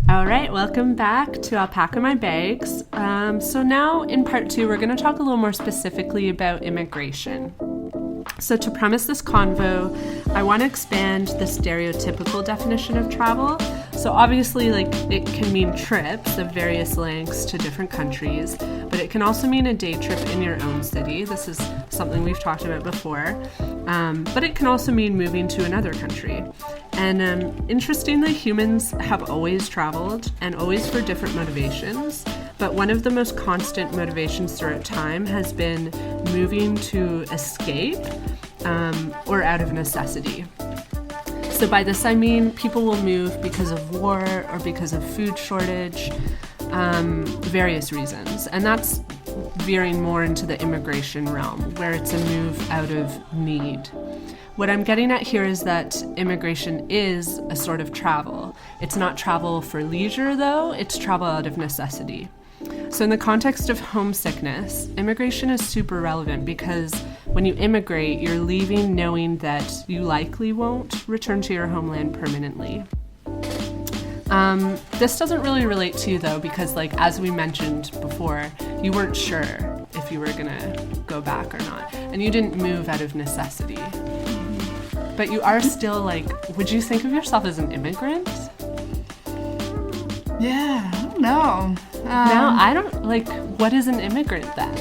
All right, welcome back to Alpaca My Bags. So now in part 2, we're going to talk a little more specifically about immigration. So to premise this convo, I want to expand the stereotypical definition of travel. So obviously, it can mean trips of various lengths to different countries, but it can also mean a day trip in your own city. This is something we've talked about before. But it can also mean moving to another country. And interestingly, humans have always traveled, and always for different motivations. But one of the most constant motivations throughout time has been moving to escape or out of necessity. So by this I mean people will move because of war or because of food shortage, various reasons. And that's veering more into the immigration realm, where it's a move out of need. What I'm getting at here is that immigration is a sort of travel. It's not travel for leisure, though. It's travel out of necessity. So in the context of homesickness, immigration is super relevant because when you immigrate, you're leaving knowing that you likely won't return to your homeland permanently. This doesn't really relate to you, though, because as we mentioned before, you weren't sure if you were gonna go back or not, and you didn't move out of necessity. But you are still would you think of yourself as an immigrant? Yeah, I don't know. No, I don't, what is an immigrant then?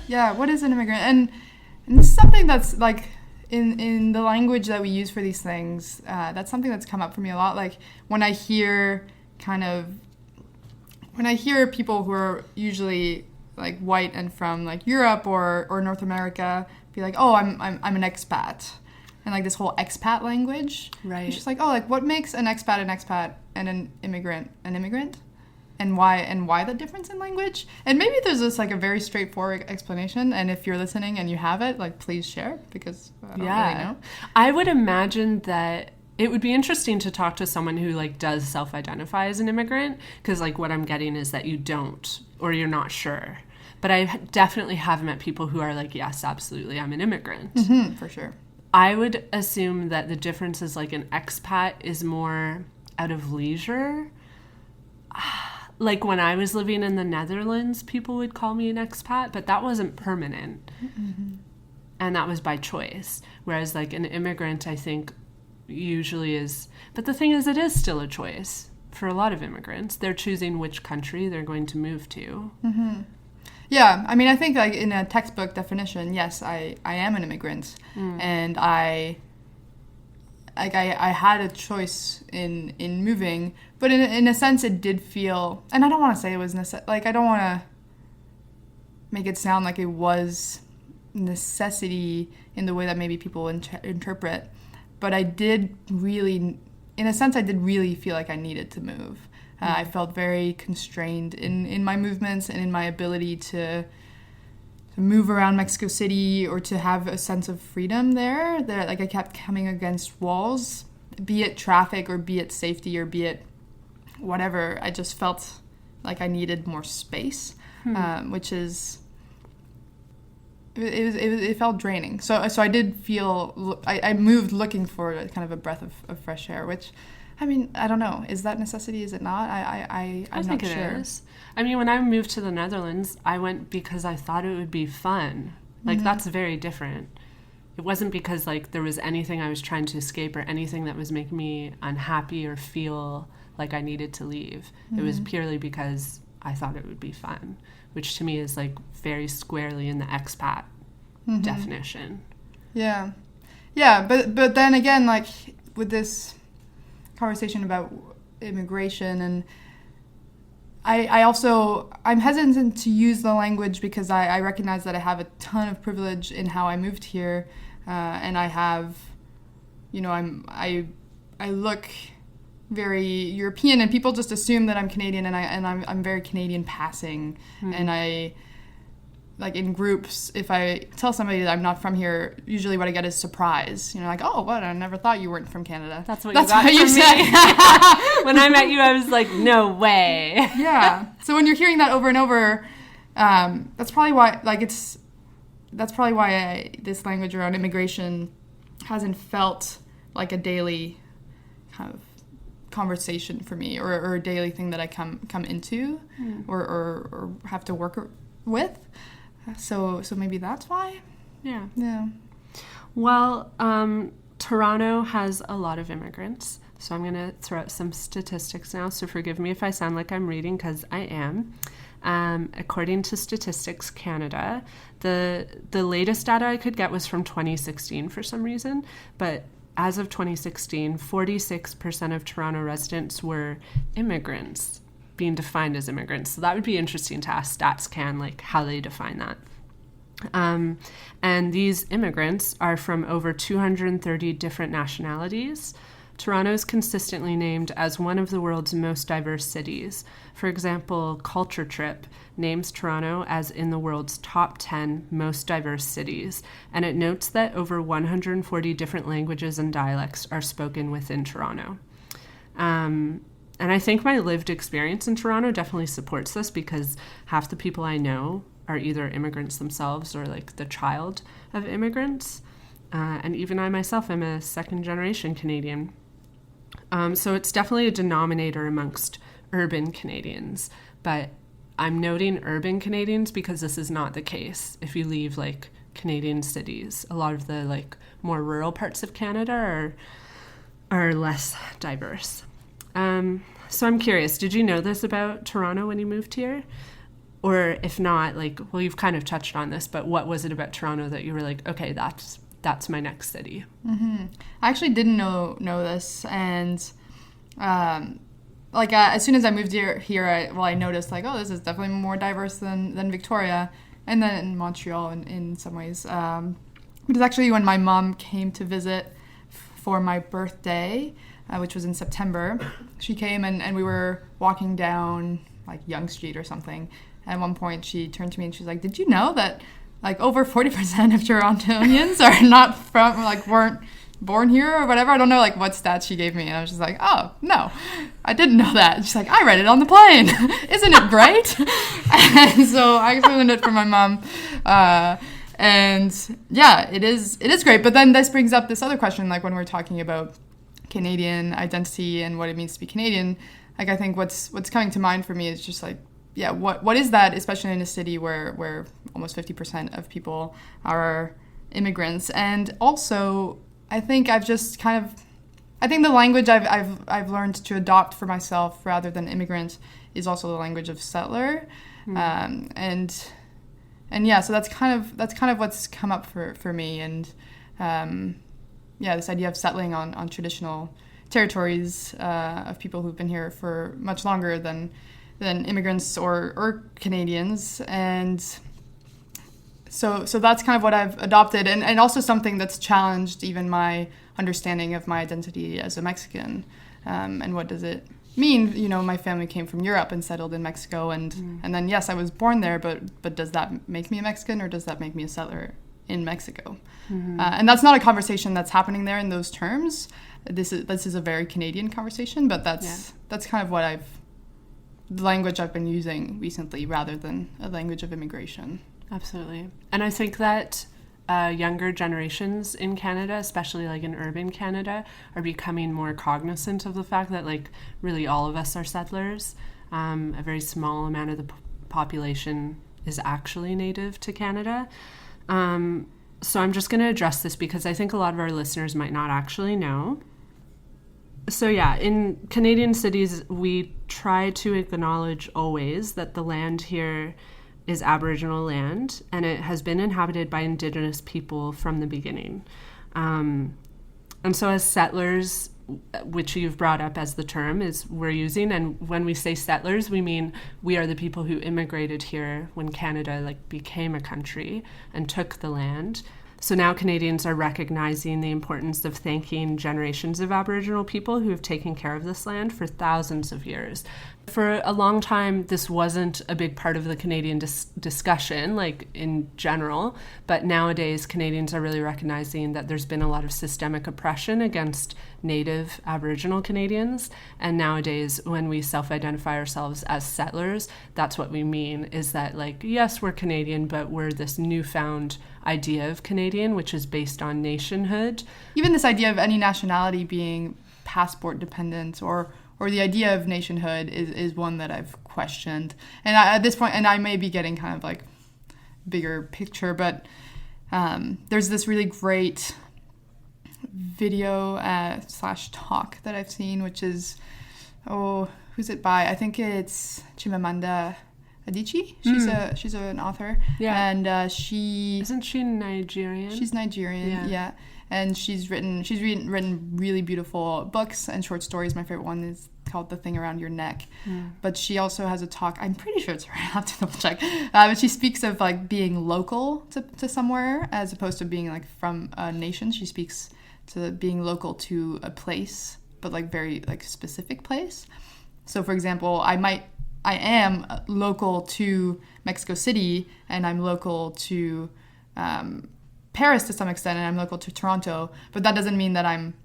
Yeah, what is an immigrant? And it's something that's, in the language that we use for these things, that's something that's come up for me a lot. When I hear people who are usually, white and from, Europe or North America, be like, oh, I'm an expat. And, this whole expat language. Right. It's just what makes an expat and an immigrant an immigrant? And why the difference in language? And maybe there's just a very straightforward explanation. And if you're listening and you have it, please share, because I don't really know. I would imagine that it would be interesting to talk to someone who does self-identify as an immigrant, because what I'm getting is that you don't, or you're not sure. But I definitely have met people who are yes, absolutely, I'm an immigrant. Mm-hmm, for sure. I would assume that the difference is an expat is more out of leisure. When I was living in the Netherlands, people would call me an expat, but that wasn't permanent. Mm-hmm. And that was by choice. Whereas an immigrant, I think, usually is... But the thing is, it is still a choice for a lot of immigrants. They're choosing which country they're going to move to. Mm-hmm. Yeah, I mean, I think in a textbook definition, yes, I am an immigrant. And I had a choice in moving, but in a sense it did feel, and I don't want to say it was I don't want to make it sound like it was necessity in the way that maybe people interpret, but I did really, in a sense, I did really feel like I needed to move. I felt very constrained in my movements and in my ability to move around Mexico City or to have a sense of freedom there. That I kept coming against walls, be it traffic or be it safety or be it whatever. I just felt like I needed more space, which is it felt draining. So I did feel I moved looking for kind of a breath of fresh air, which. I mean, I don't know. Is that necessity? Is it not? I'm think not sure. It is. I mean, when I moved to the Netherlands, I went because I thought it would be fun. That's very different. It wasn't because, there was anything I was trying to escape or anything that was making me unhappy or feel like I needed to leave. It was purely because I thought it would be fun, which to me is, very squarely in the expat definition. Yeah. Yeah, but then again, with this conversation about immigration, and I'm hesitant to use the language because I recognize that I have a ton of privilege in how I moved here, and I have, I look very European, and people just assume that I'm Canadian, and I'm very Canadian passing, and I. In groups, if I tell somebody that I'm not from here, usually what I get is surprise. Oh, what? I never thought you weren't from Canada. That's what you said. When I met you, I was like, no way. Yeah. So when you're hearing that over and over, that's probably why, this language around immigration hasn't felt like a daily kind of conversation for me, or a daily thing that I come into, or have to work with. So maybe that's why. Yeah. Yeah. Well, Toronto has a lot of immigrants. So I'm going to throw out some statistics now. So forgive me if I sound like I'm reading, because I am. According to Statistics Canada, the latest data I could get was from 2016 for some reason. But as of 2016, 46% of Toronto residents were immigrants, being defined as immigrants. So that would be interesting to ask StatsCan, like how they define that. And these immigrants are from over 230 different nationalities. Toronto is consistently named as one of the world's most diverse cities. For example, Culture Trip names Toronto as in the world's top 10 most diverse cities, and it notes that over 140 different languages and dialects are spoken within Toronto. And I think my lived experience in Toronto definitely supports this, because half the people I know are either immigrants themselves or like the child of immigrants. And even I myself am a second-generation Canadian. So it's definitely a denominator amongst urban Canadians, but I'm noting urban Canadians because this is not the case. If you leave like Canadian cities, a lot of the like more rural parts of Canada are less diverse. So I'm curious, did you know this about Toronto when you moved here? Or if not, like, well, you've kind of touched on this, but what was it about Toronto that you were like, okay, that's my next city? Mm-hmm. I actually didn't know this, and as soon as I moved here, I noticed like, oh, this is definitely more diverse than Victoria, and then in Montreal in some ways. But it's actually when my mom came to visit for my birthday, which was in September. She came and we were walking down like Yonge Street or something. At one point, she turned to me and she's like, "Did you know that like over 40% of Torontonians are not from, like, weren't born here or whatever?" I don't know like what stats she gave me, and I was just like, "Oh no, I didn't know that." And she's like, "I read it on the plane. Isn't it great?" And so I actually learned it from my mom. And yeah, it is great. But then this brings up this other question, like when we're talking about Canadian identity and what it means to be Canadian. Like I think what's coming to mind for me is just like, yeah, what is that, especially in a city where almost 50% of people are immigrants. And also, I think I think the language I've learned to adopt for myself rather than immigrant is also the language of settler. And yeah, so that's kind of what's come up for me. And this idea of settling on traditional territories of people who've been here for much longer than immigrants or Canadians. And so that's kind of what I've adopted, and also something that's challenged even my understanding of my identity as a Mexican. And what does it mean? You know, my family came from Europe and settled in Mexico, and then yes, I was born there, but does that make me a Mexican, or does that make me a settler in Mexico? And that's not a conversation that's happening there in those terms. This is a very Canadian conversation, but that's kind of what the language I've been using recently, rather than a language of immigration. Absolutely. And I think that younger generations in Canada, especially like in urban Canada, are becoming more cognizant of the fact that like really all of us are settlers. A very small amount of the population is actually native to Canada. So I'm just going to address this because I think a lot of our listeners might not actually know. So yeah, in Canadian cities, we try to acknowledge always that the land here is Aboriginal land, and it has been inhabited by Indigenous people from the beginning. And so as settlers, which you've brought up as the term is we're using, and when we say settlers, we mean we are the people who immigrated here when Canada like became a country and took the land. So now Canadians are recognizing the importance of thanking generations of Aboriginal people who have taken care of this land for thousands of years. For a long time, this wasn't a big part of the Canadian discussion, like in general, but nowadays Canadians are really recognizing that there's been a lot of systemic oppression against Native Aboriginal Canadians, and nowadays when we self-identify ourselves as settlers, that's what we mean, is that like, yes, we're Canadian, but we're this newfound idea of Canadian, which is based on nationhood. Even this idea of any nationality being passport dependent or or the idea of nationhood is one that I've questioned. And at this point, and I may be getting kind of like bigger picture, but there's this really great video / talk that I've seen, which is, who's it by? I think it's Chimamanda Adichie. She's an author. Yeah. And Isn't she Nigerian? She's Nigerian, yeah. And she's written really beautiful books and short stories. My favorite one is called The Thing Around Your Neck. But she also has a talk, I'm pretty sure it's her, I have to double check. But she speaks of like being local to somewhere as opposed to being like from a nation. She speaks to being local to a place, but like very like specific place. So for example, I am local to Mexico City, and I'm local to Paris to some extent, and I'm local to Toronto, but that doesn't mean that I'm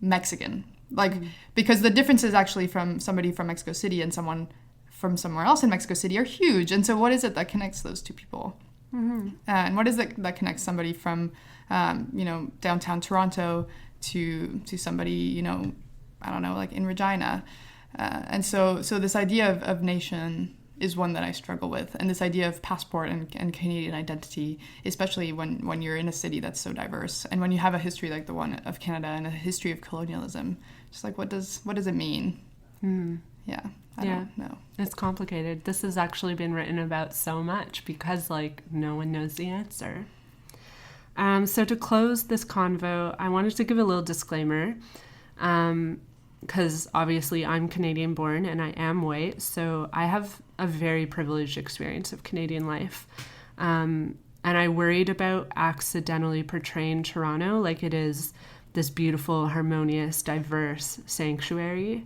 Mexican. Like, because the differences actually from somebody from Mexico City and someone from somewhere else in Mexico City are huge. And so what is it that connects those two people? And what is it that connects somebody from, downtown Toronto to somebody, I don't know, like in Regina? And so this idea of nation is one that I struggle with, and this idea of passport and Canadian identity, especially when you're in a city that's so diverse, and when you have a history like the one of Canada and a history of colonialism, just like what does it mean? Yeah, I don't know. It's complicated. This has actually been written about so much because like no one knows the answer. So to close this convo, I wanted to give a little disclaimer. Because obviously I'm Canadian born and I am white, so I have a very privileged experience of Canadian life. And I worried about accidentally portraying Toronto like it is this beautiful, harmonious, diverse sanctuary.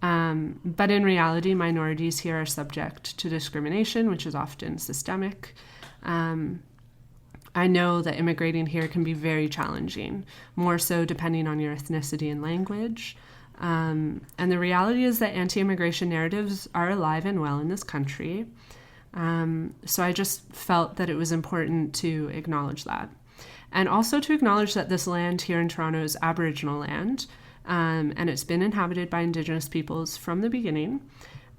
But in reality, minorities here are subject to discrimination, which is often systemic. I know that immigrating here can be very challenging, more so depending on your ethnicity and language. And the reality is that anti-immigration narratives are alive and well in this country. So I just felt that it was important to acknowledge that. And also to acknowledge that this land here in Toronto is Aboriginal land, and it's been inhabited by Indigenous peoples from the beginning.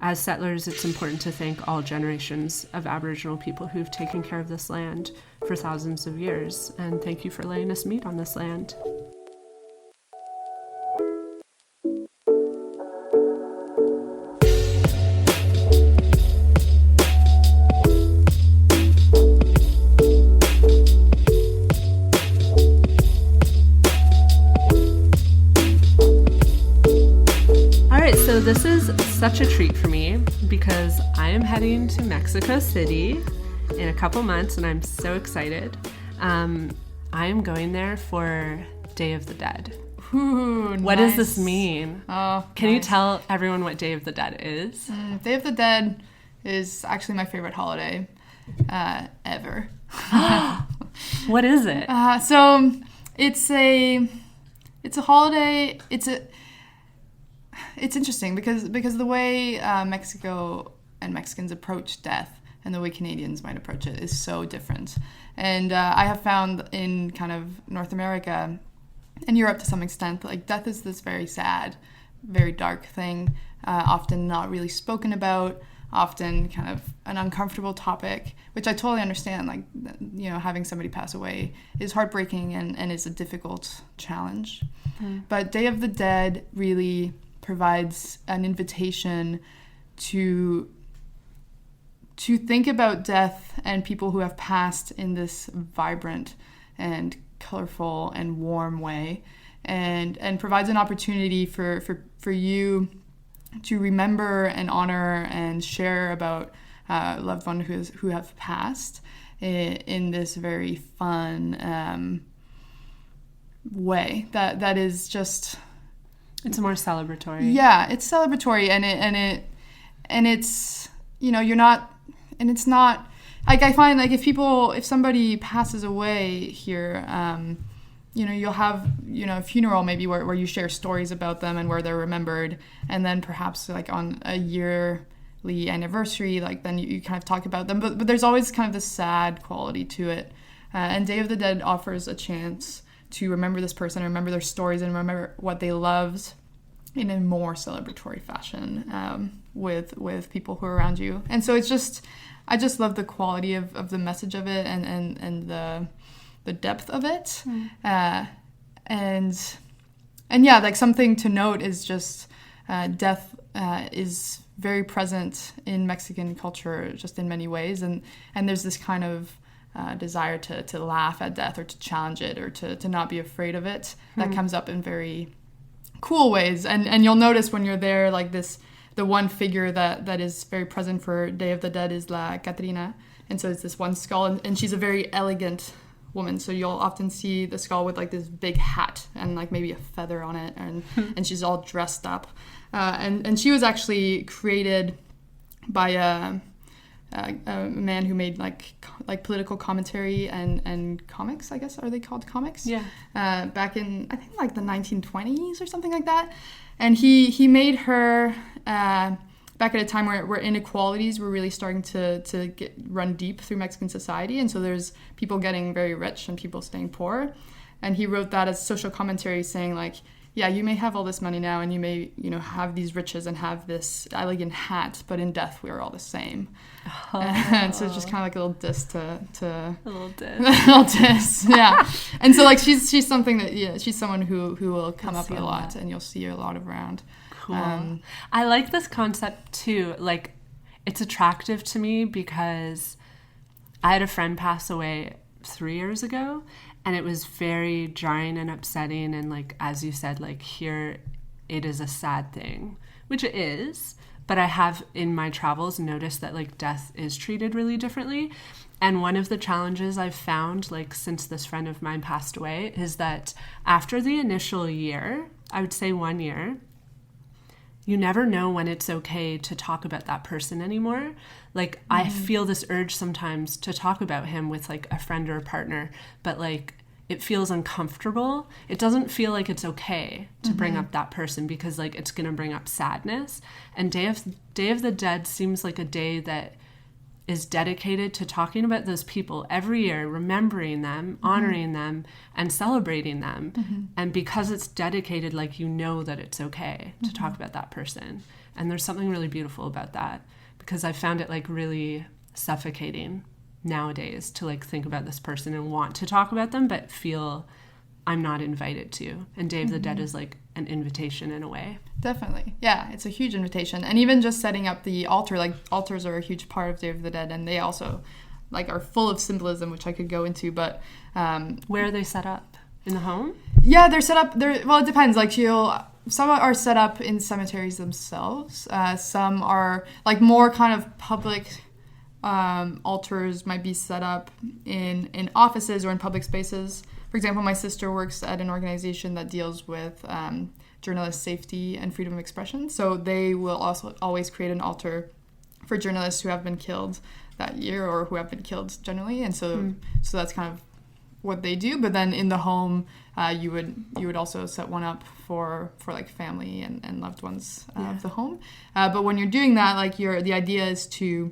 As settlers, it's important to thank all generations of Aboriginal people who've taken care of this land for thousands of years. And thank you for letting us meet on this land. So this is such a treat for me because I am heading to Mexico City in a couple months and I'm so excited. I am going there for Day of the Dead. Ooh, what nice. does this mean? Oh, Can you tell everyone what Day of the Dead is? Day of the Dead is actually my favorite holiday ever. What is it? So it's a holiday. It's interesting because the way Mexico and Mexicans approach death and the way Canadians might approach it is so different. And I have found in kind of North America and Europe to some extent, like death is this very sad, very dark thing, often not really spoken about, often kind of an uncomfortable topic, which I totally understand. Like, having somebody pass away is heartbreaking and is a difficult challenge. But Day of the Dead really provides an invitation to think about death and people who have passed in this vibrant and colorful and warm way, and provides an opportunity for you to remember and honor and share about loved ones who have passed in this very fun way that is just. It's more celebratory. Yeah, it's celebratory, and it's you're not, and it's not like I find like if somebody passes away here, you'll have a funeral maybe where you share stories about them and where they're remembered, and then perhaps like on a yearly anniversary, like then you kind of talk about them, but there's always kind of this sad quality to it, and Day of the Dead offers a chance to remember this person, remember their stories, and remember what they loved, in a more celebratory fashion with people who are around you. And so I just love the quality of the message of it and the depth of it. And yeah, like something to note is just death is very present in Mexican culture just in many ways. And there's this kind of desire to laugh at death or to challenge it or to not be afraid of it. That comes up in very cool ways. And you'll notice when you're there, like the one figure that is very present for Day of the Dead is La Catrina. And so it's this one skull, and she's a very elegant woman. So you'll often see the skull with like this big hat and like maybe a feather on it, and she's all dressed up. And she was actually created by a man who made like political commentary and comics, I guess. Are they called comics? Yeah. Back in, I think, like the 1920s or something like that. And he made her back at a time where inequalities were really starting to run deep through Mexican society. And so there's people getting very rich and people staying poor. And he wrote that as social commentary, saying like, yeah, you may have all this money now and you may, have these riches and have this elegant hat, but in death we are all the same. Oh. And so it's just kind of like a little diss to a little diss. A little diss, yeah. And so like she's something that, yeah, she's someone who will come up a lot and you'll see her a lot around. Cool. I like this concept too. Like, it's attractive to me because I had a friend pass away 3 years ago, and it was very jarring and upsetting. And like, as you said, like here it is a sad thing, which it is. But I have in my travels noticed that like death is treated really differently. And one of the challenges I've found, like since this friend of mine passed away, is that after the initial year, I would say 1 year, you never know when it's okay to talk about that person anymore. Like, I feel this urge sometimes to talk about him with like a friend or a partner, but like it feels uncomfortable. It doesn't feel like it's okay to bring up that person because like it's going to bring up sadness. And Day of the Dead seems like a day that is dedicated to talking about those people every year, remembering them, honoring them, and celebrating them. And because it's dedicated, like, that it's okay to talk about that person. And there's something really beautiful about that, because I found it like really suffocating nowadays to like think about this person and want to talk about them, but feel I'm not invited to. And Day of the Dead is like an invitation in a way. Definitely. Yeah, it's a huge invitation. And even just setting up the altar, like altars are a huge part of Day of the Dead, and they also like are full of symbolism, which I could go into, but where are they set up? In the home? Yeah, they're set up well, it depends. Like some are set up in cemeteries themselves. Some are like more kind of public altars might be set up in offices or in public spaces. For example, my sister works at an organization that deals with journalist safety and freedom of expression. So they will also always create an altar for journalists who have been killed that year or who have been killed generally. And so that's kind of what they do. But then in the home, you would also set one up for like family and loved ones of the home. But when you're doing that, like the idea is to,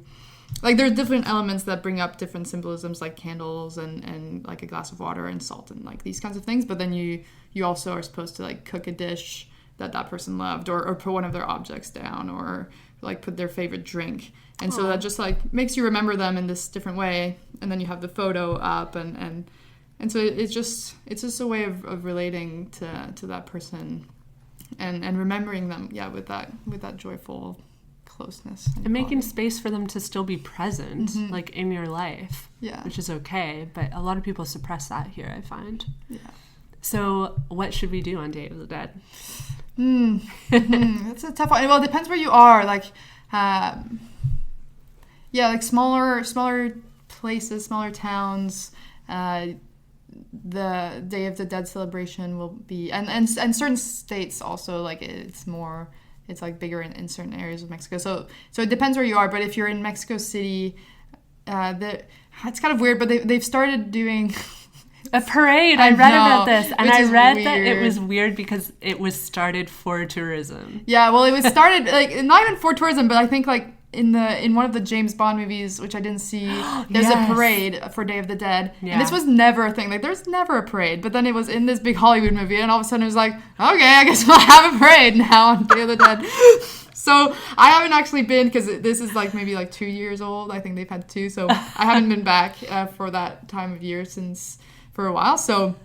like, there's different elements that bring up different symbolisms, like candles and like a glass of water and salt and like these kinds of things. But then you also are supposed to like cook a dish that person loved, or put one of their objects down, or like put their favorite drink. And so that just like makes you remember them in this different way. And then you have the photo up and so it's just a way of relating to that person and remembering them, with that joyful closeness and making space for them to still be present, like in your life, which is okay. But a lot of people suppress that here, I find. Yeah. So what should we do on Day of the Dead? That's a tough one. Well, it depends where you are. Like, like smaller places, smaller towns. The Day of the Dead celebration will be, and certain states also, like it's like bigger in certain areas of Mexico. So it depends where you are. But if you're in Mexico City, it's kind of weird, but they've started doing a parade. I read about this, and I read that it was weird because it was started for tourism. Yeah, well, it was started like not even for tourism, but I think like in one of the James Bond movies, which I didn't see, there's a parade for Day of the Dead. Yeah. And this was never a thing. Like, there's never a parade. But then it was in this big Hollywood movie, and all of a sudden it was like, okay, I guess we'll have a parade now on Day of the Dead. So I haven't actually been, because this is like maybe like 2 years old. I think they've had 2. So I haven't been back for that time of year for a while. So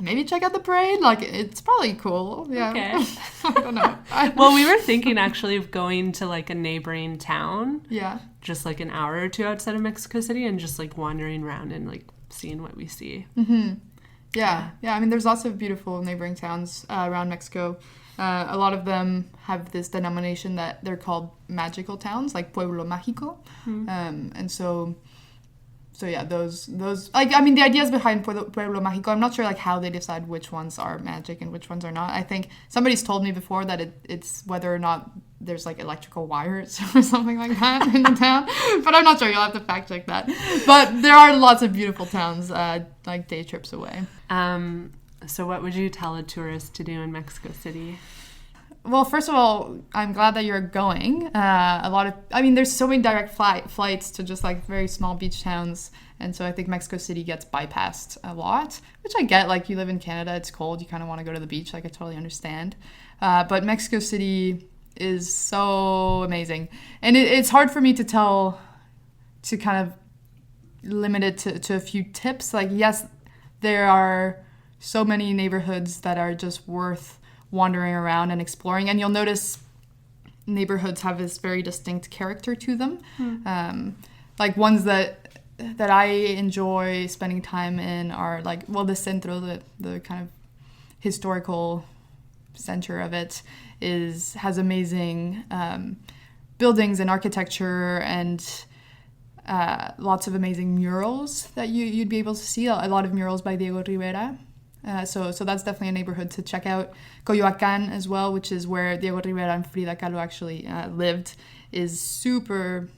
maybe check out the parade. Like, it's probably cool. Yeah. Okay. I don't know. Well, we were thinking actually of going to like a neighboring town. Yeah. Just like an hour or 2 outside of Mexico City and just like wandering around and like seeing what we see. Mm-hmm. Yeah. I mean, there's lots of beautiful neighboring towns around Mexico. A lot of them have this denomination that they're called magical towns, like Pueblo Mágico. Mm-hmm. And so yeah, those like, I mean, the ideas behind Pueblo Mágico, I'm not sure like how they decide which ones are magic and which ones are not. I think somebody's told me before that it's whether or not there's like electrical wires or something like that in the town, but I'm not sure. You'll have to fact check that. But there are lots of beautiful towns like day trips away. So what would you tell a tourist to do in Mexico City? Well, first of all, I'm glad that you're going. There's so many direct flights to just like very small beach towns. And so I think Mexico City gets bypassed a lot, which I get. Like, you live in Canada, it's cold, you kind of want to go to the beach. Like, I totally understand. But Mexico City is so amazing. And it's hard for me to kind of limit it to a few tips. Like, yes, there are so many neighborhoods that are just worth wandering around and exploring, and you'll notice neighborhoods have this very distinct character to them. Like, ones that I enjoy spending time in are like, well, the centro, the kind of historical center of it has amazing buildings and architecture and lots of amazing murals that you'd be able to see. A lot of murals by Diego Rivera. So that's definitely a neighborhood to check out. Coyoacán as well, which is where Diego Rivera and Frida Kahlo actually lived, is super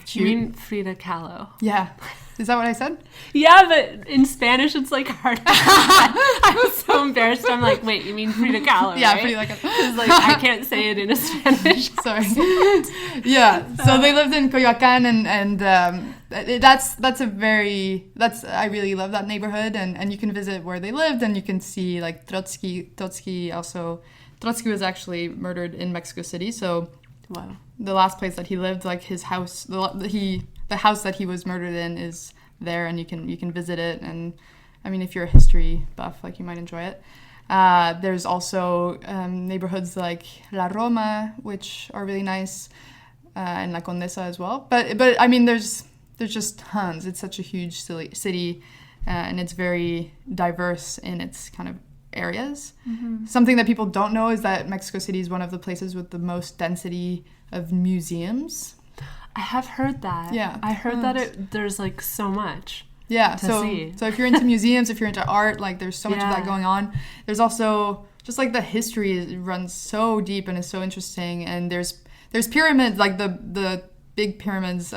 cute. You mean Frida Kahlo? Yeah. Is that what I said? Yeah, but in Spanish it's like hard to I was so embarrassed. I'm like, wait, you mean Frida Kahlo, yeah, right? Frida Kahlo. It's like, I can't say it in a Spanish Sorry. Yeah, so they lived in Coyoacán, and I really love that neighborhood, and you can visit where they lived, and you can see like Trotsky was actually murdered in Mexico City, so wow. The last place that he lived, like his house, the house that he was murdered in is there, and you can visit it. And I mean, if you're a history buff, like, you might enjoy it. There's also neighborhoods like La Roma, which are really nice, and La Condesa as well. But I mean, there's just tons. It's such a huge city, and it's very diverse in its kind of areas. Mm-hmm. Something that people don't know is that Mexico City is one of the places with the most density of museums. I have heard that. Yeah. I heard that there's like so much. Yeah, to see. So if you're into museums, if you're into art, like, there's so much of that going on. There's also just like the history runs so deep and is so interesting. And there's pyramids, like the big pyramids,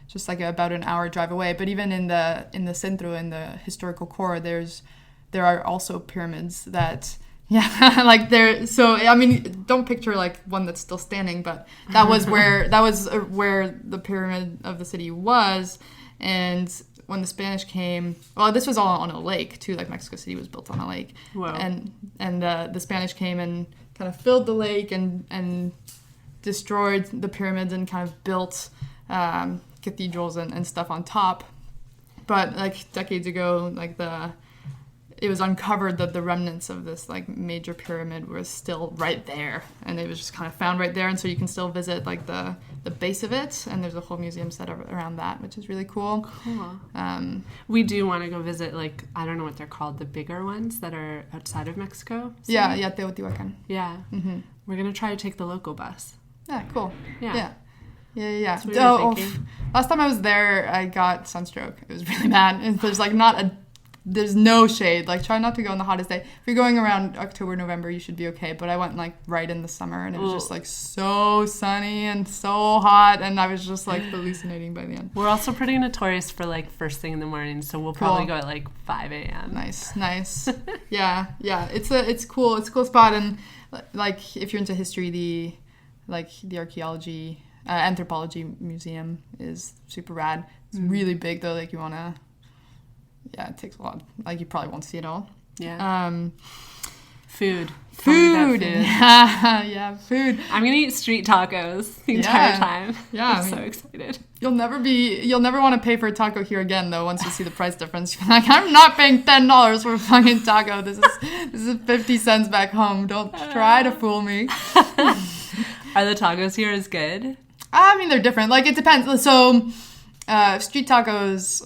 just like about an hour drive away. But even in the centro, in the historical core, there are also pyramids that. Yeah, like so I mean, don't picture like one that's still standing, but that was where the pyramid of the city was. And when the Spanish came, well, this was all on a lake too, like Mexico City was built on a lake. Wow. And the Spanish came and kind of filled the lake and destroyed the pyramids and kind of built cathedrals and stuff on top. But like decades ago, like it was uncovered that the remnants of this like major pyramid were still right there, and it was just kind of found right there, and so you can still visit like the base of it, and there's a whole museum set up around that, which is really cool. We do want to go visit, like, I don't know what they're called, the bigger ones that are outside of Mexico City. Yeah, Teotihuacan. Yeah. Mm-hmm. We're gonna try to take the local bus. Yeah, cool. Yeah. That's what you're thinking. Last time I was there, I got sunstroke. It was really bad, and there's like there's no shade. Like, try not to go on the hottest day. If you're going around October, November, you should be okay. But I went like right in the summer, and it was just like so sunny and so hot, and I was just like hallucinating by the end. We're also pretty notorious for like first thing in the morning, so we'll probably go at like 5 a.m. Nice. Yeah. It's cool. It's a cool spot, and like if you're into history, the archaeology Anthropology Museum is super rad. It's really big though. Like you wanna, it takes a lot. Like you probably won't see it all. Yeah. Food. Yeah, food. I'm gonna eat street tacos the entire time. Yeah, I'm so excited. You'll never want to pay for a taco here again though. Once you see the price difference, you're like, I'm not paying $10 for a fucking taco. This is 50 cents back home. Don't try to fool me. Are the tacos here as good? I mean, they're different. Like it depends. So, street tacos.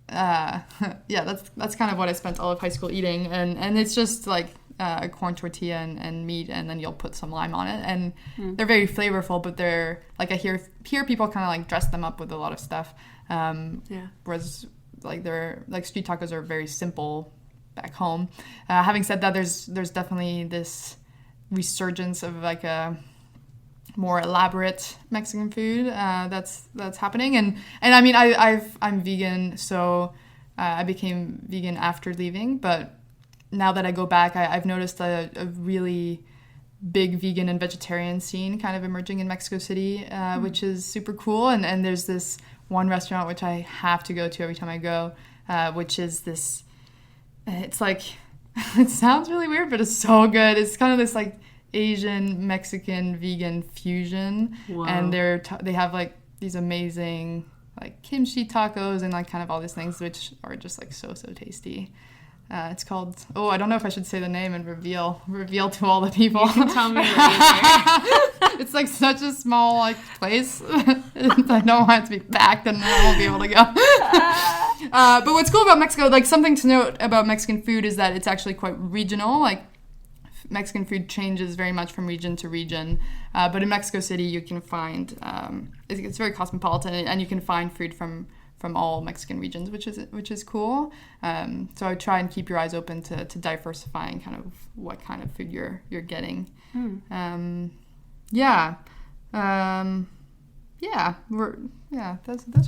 That's kind of what I spent all of high school eating, and it's just like a corn tortilla and meat, and then you'll put some lime on it, and they're very flavorful, but they're like, I hear people kind of like dress them up with a lot of stuff, whereas like they're like street tacos are very simple back home. Having said that, there's definitely this resurgence of like a more elaborate Mexican food that's happening, and I mean I'm vegan, so I became vegan after leaving, but now that I go back, I've noticed a really big vegan and vegetarian scene kind of emerging in Mexico City, which is super cool. And there's this one restaurant which I have to go to every time I go, which is this, it's like, it sounds really weird, but it's so good. It's kind of this like Asian, Mexican, vegan fusion. Wow. And they have like these amazing like kimchi tacos and like kind of all these things which are just like so tasty. It's called, I don't know if I should say the name and reveal to all the people. You can tell me what It's like such a small like place. I don't want it to be packed and I won't be able to go. But what's cool about Mexico, like something to note about Mexican food is that it's actually quite regional. Like Mexican food changes very much from region to region. But in Mexico City you can find, it's very cosmopolitan, and you can find food from all Mexican regions, which is cool. So I try and keep your eyes open to diversifying kind of what kind of food you're getting. Those are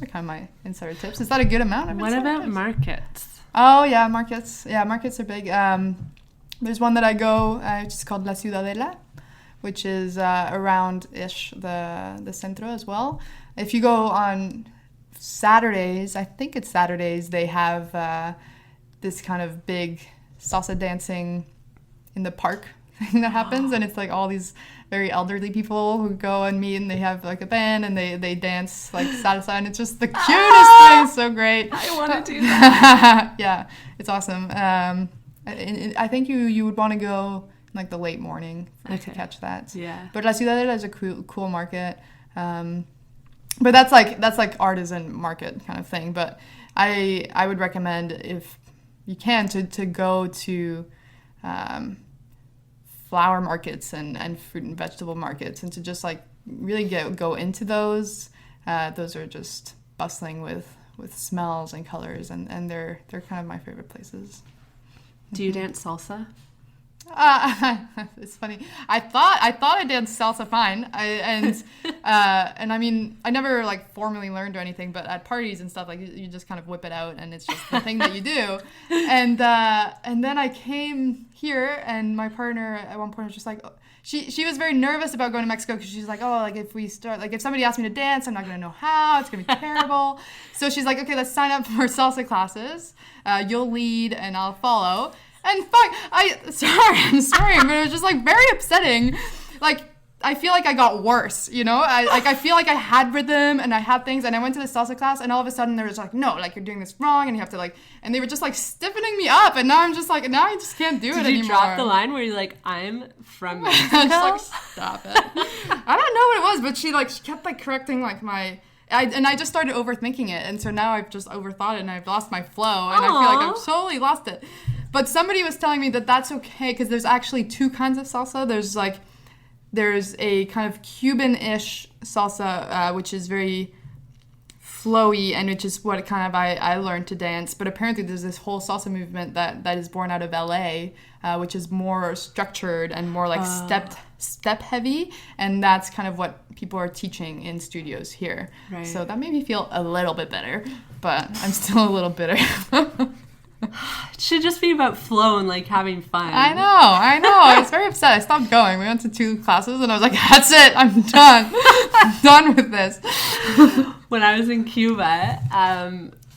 kind of my insider tips. Is that a good amount of What about tips? markets? Oh yeah, markets. Yeah, markets are big. There's one that I go, which is called La Ciudadela, which is around-ish the centro as well. If you go on Saturdays, I think it's Saturdays, they have this kind of big salsa dancing in the park thing that happens, and it's like all these very elderly people who go and meet, and they have like a band, and they dance like salsa, and it's just the cutest thing. It's so great. I want to do that. Yeah, it's awesome. I think you would want to go in like the late morning to catch that. Yeah. But La Ciudadela is a cool market. But that's like artisan market kind of thing. But I would recommend, if you can, to go to flower markets and fruit and vegetable markets, and to just like really go into those. Those are just bustling with smells and colors, and they're kind of my favorite places. Do you dance salsa? It's funny. I thought I danced salsa fine. And I mean, I never like formally learned or anything, but at parties and stuff, like you just kind of whip it out, and it's just the thing that you do. And then I came here, and my partner at one point was just like, she was very nervous about going to Mexico, because she's like, if somebody asked me to dance, I'm not gonna know how. It's gonna be terrible. So she's like, okay, let's sign up for salsa classes. You'll lead and I'll follow. And fuck, I'm sorry, but it was just like very upsetting. Like, I feel like I got worse, you know? I feel like I had rhythm and I had things, and I went to the salsa class, and all of a sudden there was like, no, like you're doing this wrong, and you have to like, and they were just like stiffening me up, and now I'm just like, now I just can't do it anymore. Did you drop the line where you're like, I'm from Mexico? Just like, stop it. I don't know what it was, but she kept like correcting like I just started overthinking it, and so now I've just overthought it, and I've lost my flow, and I feel like I've totally lost it. But somebody was telling me that that's okay, because there's actually two kinds of salsa. There's a kind of Cuban-ish salsa, which is very flowy, and which is what kind of I learned to dance. But apparently there's this whole salsa movement that is born out of LA, which is more structured and more like step heavy, and that's kind of what people are teaching in studios here. Right. So that made me feel a little bit better, but I'm still a little bitter. It should just be about flow and like having fun. I know. I was very upset. I stopped going. We went to 2 classes and I was like, that's it. I'm done. I'm done with this. When I was in Cuba,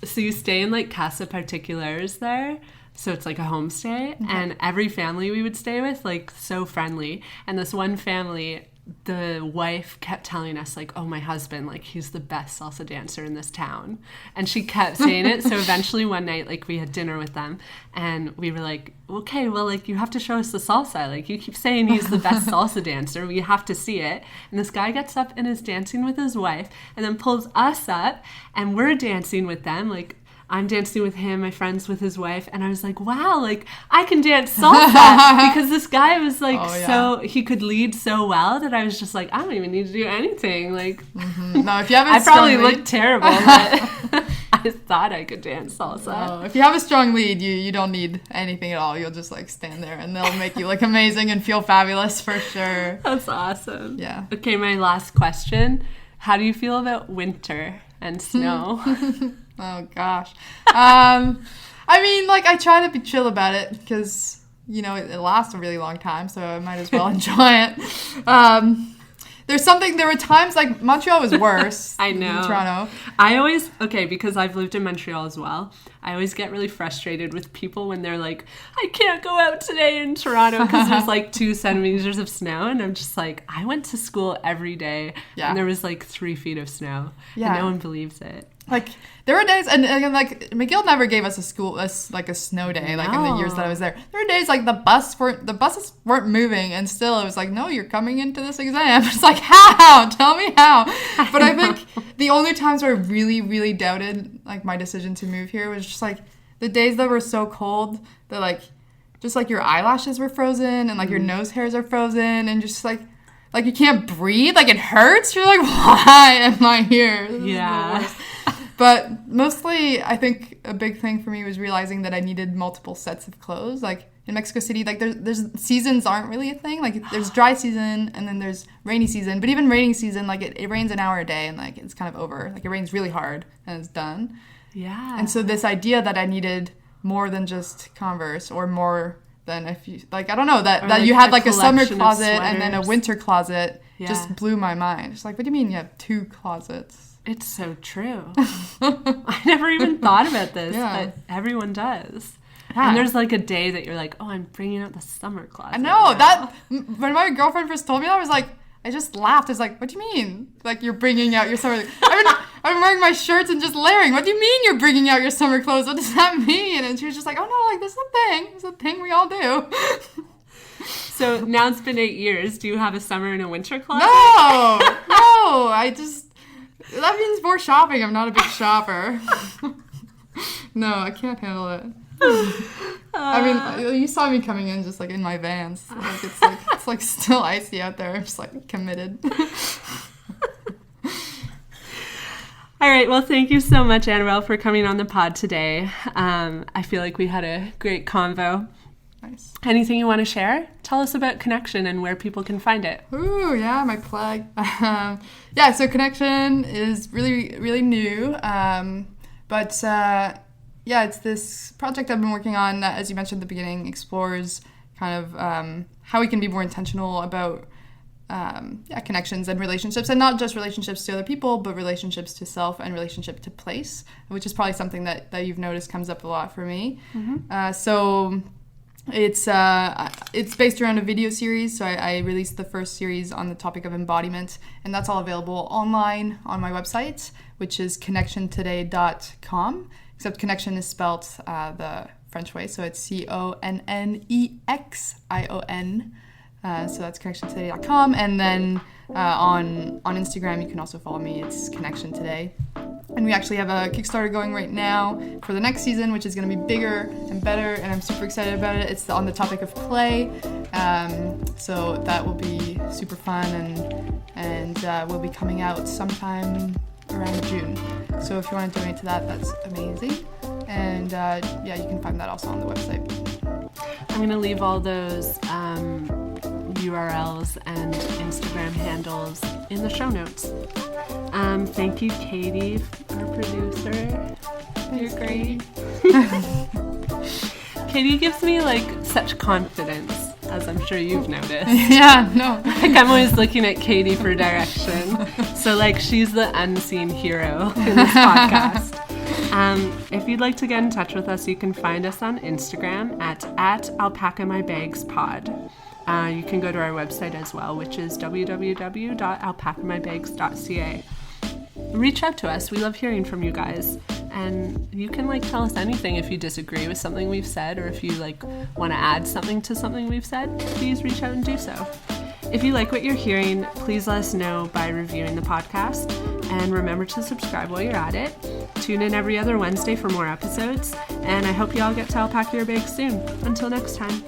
so you stay in like Casa Particulars there. So it's like a homestay, and every family we would stay with, like, so friendly. And this one family, the wife kept telling us, like, oh, my husband, like, he's the best salsa dancer in this town. And she kept saying it. So eventually one night, like, we had dinner with them, and we were like, okay, well, like, you have to show us the salsa. Like, you keep saying he's the best salsa dancer. We have to see it. And this guy gets up and is dancing with his wife, and then pulls us up, and we're dancing with them, like, I'm dancing with him, my friend's with his wife, and I was like, wow, like, I can dance salsa, because this guy was, like, he could lead so well that I was just like, I don't even need to do anything, like, No, if you have a I strong probably lead, looked terrible, but I thought I could dance salsa. if you have a strong lead, you don't need anything at all. You'll just, like, stand there, and they'll make you look amazing and feel fabulous for sure. That's awesome. Yeah. Okay, my last question. How do you feel about winter and snow? Oh, gosh. I mean, like, I try to be chill about it because, you know, it lasts a really long time, so I might as well enjoy it. There were times, like, Montreal was worse I know. than Toronto. Because I've lived in Montreal as well, I always get really frustrated with people when they're like, I can't go out today in Toronto because there's, like, 2 centimeters of snow, and I'm just like, I went to school every day, and there was, like, 3 feet of snow, and no one believes it. Like, there were days, and like, McGill never gave us a snow day, like, in the years that I was there. There were days, like, the buses weren't moving, and still it was like, no, you're coming into this exam. It's like, how? Tell me how. But I think the only times where I really, really doubted, like, my decision to move here was just, like, the days that were so cold that, like, just, like, your eyelashes were frozen, and, like, your nose hairs are frozen, and just, like, you can't breathe, like, it hurts. You're like, why am I here? This is the worst. But mostly, I think a big thing for me was realizing that I needed multiple sets of clothes. Like, in Mexico City, like, there's seasons aren't really a thing. Like, there's dry season, and then there's rainy season. But even rainy season, like, it rains an hour a day, and, like, it's kind of over. Like, it rains really hard, and it's done. Yeah. And so this idea that I needed more than just Converse, or more than if you, like, I don't know, that you had, like, a summer closet and then a winter closet just blew my mind. It's like, what do you mean you have 2 closets? It's so true. I never even thought about this, but everyone does. Yeah. And there's, like, a day that you're like, oh, I'm bringing out the summer closet. I know. That, when my girlfriend first told me that, I was like, I just laughed. I was like, what do you mean? Like, you're bringing out your summer... I'm wearing my shirts and just layering. What do you mean you're bringing out your summer clothes? What does that mean? And she was just like, oh, no, like, this is a thing. It's a thing we all do. So now it's been 8 years. Do you have a summer and a winter closet? No, I just... That means more shopping. I'm not a big shopper. No, I can't handle it. I mean, you saw me coming in just, like, in my Vans. Like, it's like still icy out there. I'm just, like, committed. All right. Well, thank you so much, Anabelle, for coming on the pod today. I feel like we had a great convo. Nice. Anything you want to share? Tell us about Connection and where people can find it. Ooh, yeah, my plug. So Connection is really, really new. It's this project I've been working on that, as you mentioned at the beginning, explores kind of how we can be more intentional about connections and relationships, and not just relationships to other people, but relationships to self and relationship to place, which is probably something that you've noticed comes up a lot for me. Mm-hmm. It's based around a video series, so I released the first series on the topic of embodiment, and that's all available online on my website, which is connexiontoday.com, except connection is spelled the French way, so it's CONNEXION. So that's connexiontoday.com, and then on Instagram you can also follow me. It's Connection Today. And we actually have a Kickstarter going right now for the next season, which is going to be bigger and better, and I'm super excited about it. It's on the topic of play, so that will be super fun, and will be coming out sometime around June. So if you want to donate to that, that's amazing. And you can find that also on the website. I'm going to leave all those URLs and Instagram handles in the show notes. Thank you, Katie, our producer. You're great. Katie gives me like such confidence, as I'm sure you've noticed. Yeah, no. Like I'm always looking at Katie for direction. So like she's the unseen hero in this podcast. If you'd like to get in touch with us, you can find us on Instagram at alpacamyBagsPod. You can go to our website as well, which is www.alpacamybags.ca. Reach out to us. We love hearing from you guys. And you can like tell us anything if you disagree with something we've said, or if you like want to add something to something we've said, please reach out and do so. If you like what you're hearing, please let us know by reviewing the podcast. And remember to subscribe while you're at it. Tune in every other Wednesday for more episodes. And I hope you all get to alpaca your bags soon. Until next time.